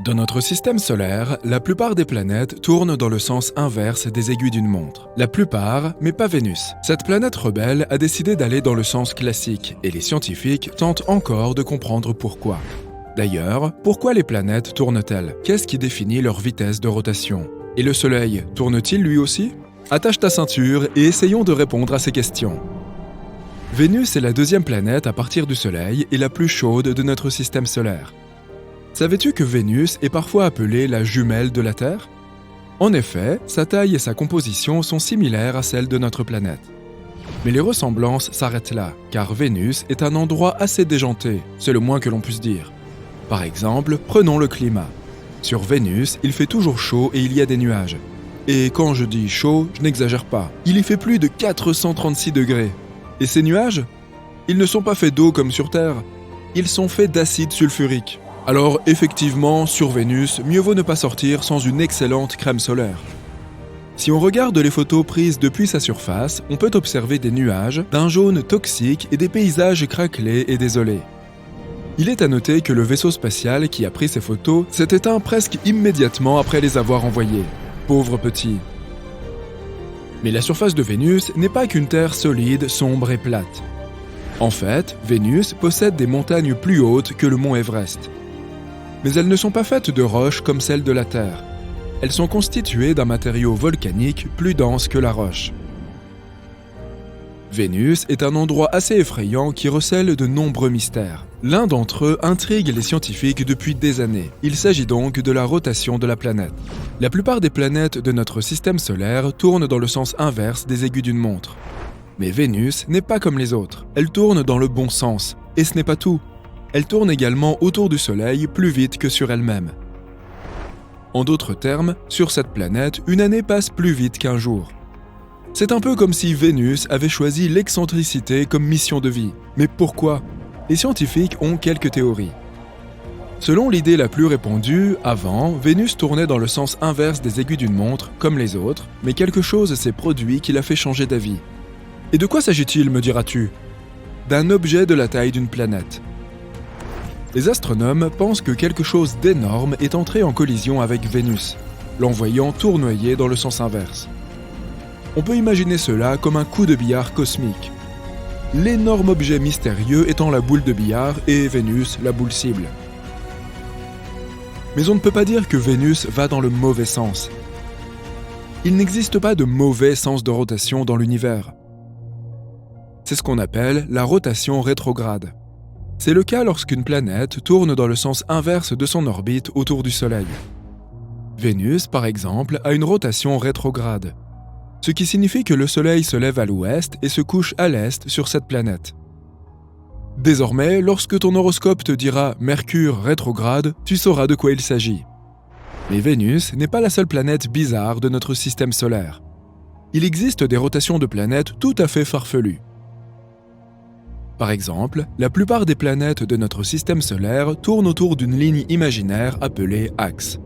Dans notre système solaire, la plupart des planètes tournent dans le sens inverse des aiguilles d'une montre. La plupart, mais pas Vénus. Cette planète rebelle a décidé d'aller dans le sens classique, et les scientifiques tentent encore de comprendre pourquoi. D'ailleurs, pourquoi les planètes tournent-elles? Qu'est-ce qui définit leur vitesse de rotation? Et le Soleil, tourne-t-il lui aussi? Attache ta ceinture et essayons de répondre à ces questions. Vénus est la deuxième planète à partir du Soleil et la plus chaude de notre système solaire. Savais-tu que Vénus est parfois appelée la jumelle de la Terre? En effet, sa taille et sa composition sont similaires à celles de notre planète. Mais les ressemblances s'arrêtent là, car Vénus est un endroit assez déjanté, c'est le moins que l'on puisse dire. Par exemple, prenons le climat. Sur Vénus, il fait toujours chaud et il y a des nuages. Et quand je dis chaud, je n'exagère pas. Il y fait plus de 436 degrés. Et ces nuages? Ils ne sont pas faits d'eau comme sur Terre. Ils sont faits d'acide sulfurique. Alors effectivement, sur Vénus, mieux vaut ne pas sortir sans une excellente crème solaire. Si on regarde les photos prises depuis sa surface, on peut observer des nuages, d'un jaune toxique et des paysages craquelés et désolés. Il est à noter que le vaisseau spatial qui a pris ces photos s'est éteint presque immédiatement après les avoir envoyées. Pauvre petit. Mais la surface de Vénus n'est pas qu'une terre solide, sombre et plate. En fait, Vénus possède des montagnes plus hautes que le mont Everest. Mais elles ne sont pas faites de roches comme celles de la Terre. Elles sont constituées d'un matériau volcanique plus dense que la roche. Vénus est un endroit assez effrayant qui recèle de nombreux mystères. L'un d'entre eux intrigue les scientifiques depuis des années. Il s'agit donc de la rotation de la planète. La plupart des planètes de notre système solaire tournent dans le sens inverse des aiguilles d'une montre. Mais Vénus n'est pas comme les autres. Elle tourne dans le bon sens. Et ce n'est pas tout. Elle tourne également autour du Soleil plus vite que sur elle-même. En d'autres termes, sur cette planète, une année passe plus vite qu'un jour. C'est un peu comme si Vénus avait choisi l'excentricité comme mission de vie. Mais pourquoi? Les scientifiques ont quelques théories. Selon l'idée la plus répandue, avant, Vénus tournait dans le sens inverse des aiguilles d'une montre, comme les autres, mais quelque chose s'est produit qui l'a fait changer d'avis. Et de quoi s'agit-il, me diras-tu? D'un objet de la taille d'une planète. Les astronomes pensent que quelque chose d'énorme est entré en collision avec Vénus, l'envoyant tournoyer dans le sens inverse. On peut imaginer cela comme un coup de billard cosmique. L'énorme objet mystérieux étant la boule de billard et Vénus la boule cible. Mais on ne peut pas dire que Vénus va dans le mauvais sens. Il n'existe pas de mauvais sens de rotation dans l'univers. C'est ce qu'on appelle la rotation rétrograde. C'est le cas lorsqu'une planète tourne dans le sens inverse de son orbite autour du Soleil. Vénus, par exemple, a une rotation rétrograde, ce qui signifie que le Soleil se lève à l'ouest et se couche à l'est sur cette planète. Désormais, lorsque ton horoscope te dira « Mercure rétrograde », tu sauras de quoi il s'agit. Mais Vénus n'est pas la seule planète bizarre de notre système solaire. Il existe des rotations de planètes tout à fait farfelues. Par exemple, la plupart des planètes de notre système solaire tournent autour d'une ligne imaginaire appelée axe.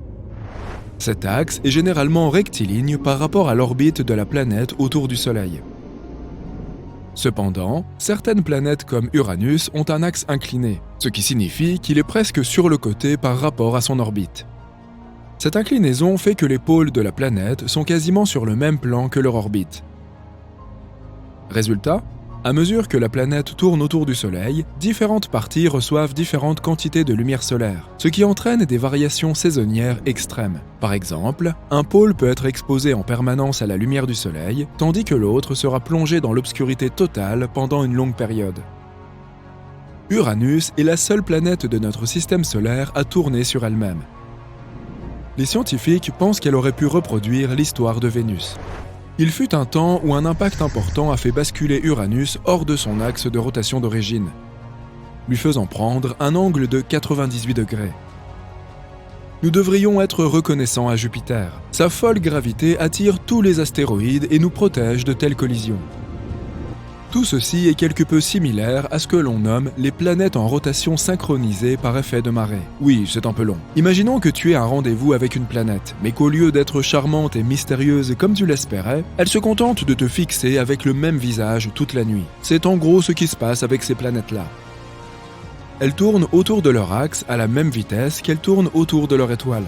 Cet axe est généralement rectiligne par rapport à l'orbite de la planète autour du Soleil. Cependant, certaines planètes comme Uranus ont un axe incliné, ce qui signifie qu'il est presque sur le côté par rapport à son orbite. Cette inclinaison fait que les pôles de la planète sont quasiment sur le même plan que leur orbite. Résultat, à mesure que la planète tourne autour du Soleil, différentes parties reçoivent différentes quantités de lumière solaire, ce qui entraîne des variations saisonnières extrêmes. Par exemple, un pôle peut être exposé en permanence à la lumière du Soleil, tandis que l'autre sera plongé dans l'obscurité totale pendant une longue période. Uranus est la seule planète de notre système solaire à tourner sur elle-même. Les scientifiques pensent qu'elle aurait pu reproduire l'histoire de Vénus. Il fut un temps où un impact important a fait basculer Uranus hors de son axe de rotation d'origine, lui faisant prendre un angle de 98 degrés. Nous devrions être reconnaissants à Jupiter. Sa folle gravité attire tous les astéroïdes et nous protège de telles collisions. Tout ceci est quelque peu similaire à ce que l'on nomme les planètes en rotation synchronisée par effet de marée. Oui, c'est un peu long. Imaginons que tu aies un rendez-vous avec une planète, mais qu'au lieu d'être charmante et mystérieuse comme tu l'espérais, elle se contente de te fixer avec le même visage toute la nuit. C'est en gros ce qui se passe avec ces planètes-là. elles tournent autour de leur axe à la même vitesse qu'elles tournent autour de leur étoile.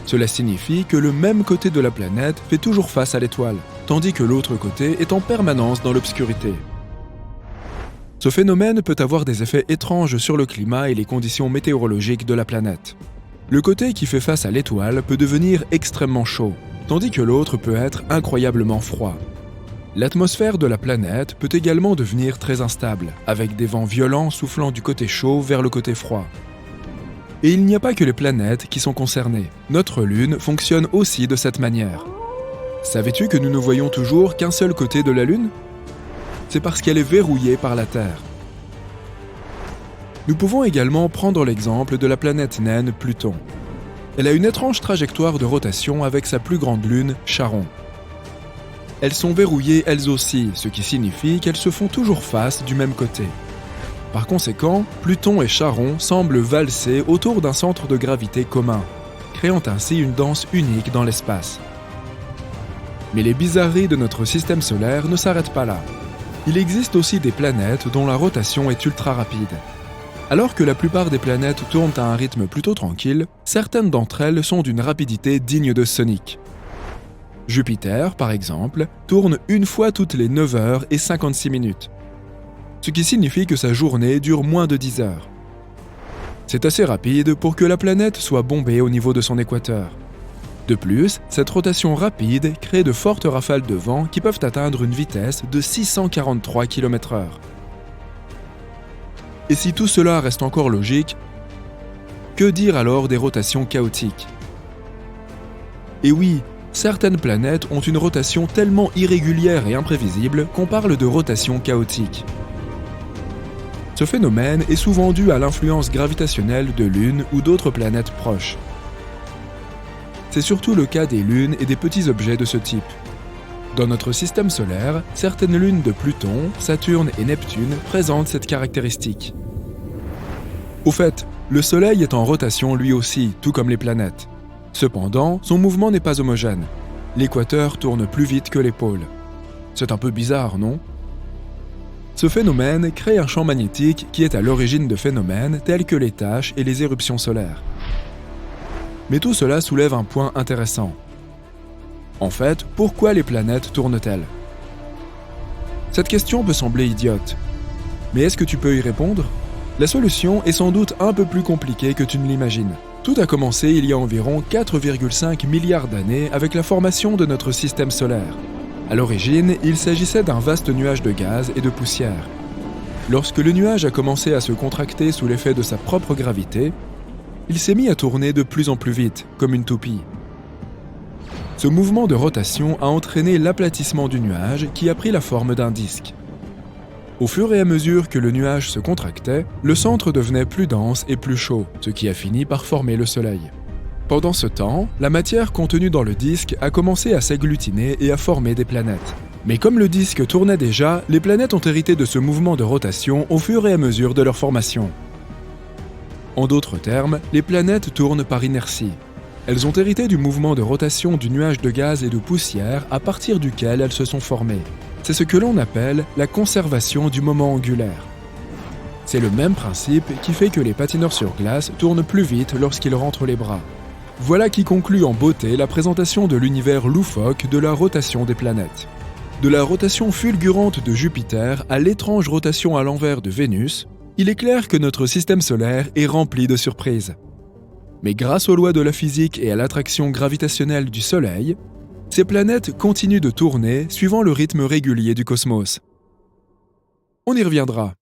Cela signifie que le même côté de la planète fait toujours face à l'étoile, tandis que l'autre côté est en permanence dans l'obscurité. Ce phénomène peut avoir des effets étranges sur le climat et les conditions météorologiques de la planète. Le côté qui fait face à l'étoile peut devenir extrêmement chaud, tandis que l'autre peut être incroyablement froid. L'atmosphère de la planète peut également devenir très instable, avec des vents violents soufflant du côté chaud vers le côté froid. Et il n'y a pas que les planètes qui sont concernées. Notre Lune fonctionne aussi de cette manière. Savais-tu que nous ne voyons toujours qu'un seul côté de la Lune ? C'est parce qu'elle est verrouillée par la Terre. Nous pouvons également prendre l'exemple de la planète naine Pluton. Elle a une étrange trajectoire de rotation avec sa plus grande lune, Charon. Elles sont verrouillées elles aussi, ce qui signifie qu'elles se font toujours face du même côté. Par conséquent, Pluton et Charon semblent valser autour d'un centre de gravité commun, créant ainsi une danse unique dans l'espace. Mais les bizarreries de notre système solaire ne s'arrêtent pas là. Il existe aussi des planètes dont la rotation est ultra rapide. Alors que la plupart des planètes tournent à un rythme plutôt tranquille, certaines d'entre elles sont d'une rapidité digne de Sonic. Jupiter, par exemple, tourne une fois toutes les 9 heures et 56 minutes, ce qui signifie que sa journée dure moins de 10 heures. C'est assez rapide pour que la planète soit bombée au niveau de son équateur. De plus, cette rotation rapide crée de fortes rafales de vent qui peuvent atteindre une vitesse de 643 km/h. Et si tout cela reste encore logique, que dire alors des rotations chaotiques ? Et oui, certaines planètes ont une rotation tellement irrégulière et imprévisible qu'on parle de rotation chaotique. Ce phénomène est souvent dû à l'influence gravitationnelle de lunes ou d'autres planètes proches. C'est surtout le cas des lunes et des petits objets de ce type. Dans notre système solaire, certaines lunes de Pluton, Saturne et Neptune présentent cette caractéristique. Au fait, le Soleil est en rotation lui aussi, tout comme les planètes. Cependant, son mouvement n'est pas homogène. L'équateur tourne plus vite que les pôles. C'est un peu bizarre, non ? Ce phénomène crée un champ magnétique qui est à l'origine de phénomènes tels que les taches et les éruptions solaires. Mais tout cela soulève un point intéressant. En fait, pourquoi les planètes tournent-elles ? Cette question peut sembler idiote. Mais est-ce que tu peux y répondre ? La solution est sans doute un peu plus compliquée que tu ne l'imagines. Tout a commencé il y a environ 4,5 milliards d'années avec la formation de notre système solaire. À l'origine, il s'agissait d'un vaste nuage de gaz et de poussière. Lorsque le nuage a commencé à se contracter sous l'effet de sa propre gravité, il s'est mis à tourner de plus en plus vite, comme une toupie. Ce mouvement de rotation a entraîné l'aplatissement du nuage qui a pris la forme d'un disque. Au fur et à mesure que le nuage se contractait, le centre devenait plus dense et plus chaud, ce qui a fini par former le Soleil. Pendant ce temps, la matière contenue dans le disque a commencé à s'agglutiner et à former des planètes. Mais comme le disque tournait déjà, les planètes ont hérité de ce mouvement de rotation au fur et à mesure de leur formation. En d'autres termes, les planètes tournent par inertie. Elles ont hérité du mouvement de rotation du nuage de gaz et de poussière à partir duquel elles se sont formées. C'est ce que l'on appelle la conservation du moment angulaire. C'est le même principe qui fait que les patineurs sur glace tournent plus vite lorsqu'ils rentrent les bras. Voilà qui conclut en beauté la présentation de l'univers loufoque de la rotation des planètes. De la rotation fulgurante de Jupiter à l'étrange rotation à l'envers de Vénus, il est clair que notre système solaire est rempli de surprises. Mais grâce aux lois de la physique et à l'attraction gravitationnelle du Soleil, ces planètes continuent de tourner suivant le rythme régulier du cosmos. On y reviendra.